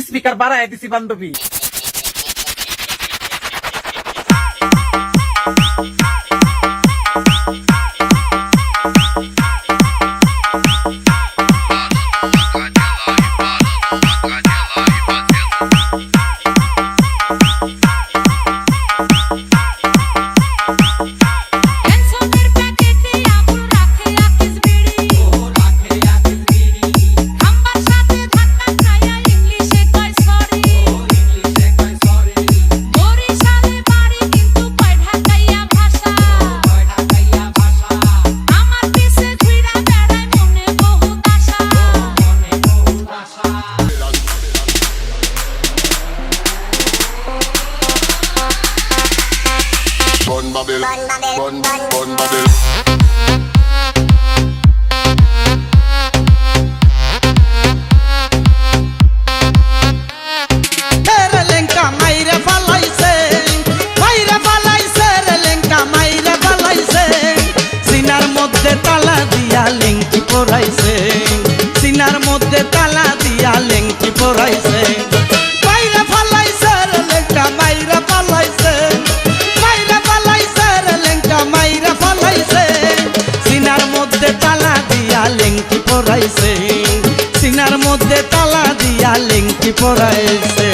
Speaker বাড়ায় দিছি বান্ধবী। সিনার মধ্যে তালা দিয়া লেংটি পরাইছে, মাইরা ফালাইছে রে লেংটা মাইরা ফালাইছে, মাইরা ফালাইছে রে লেংটা মাইরা ফালাইছে। সিনার মধ্যে তালা দিয়া লেংটি পরাইছে, সিনার মধ্যে তালা দিয়া লেংটি পরাইছে।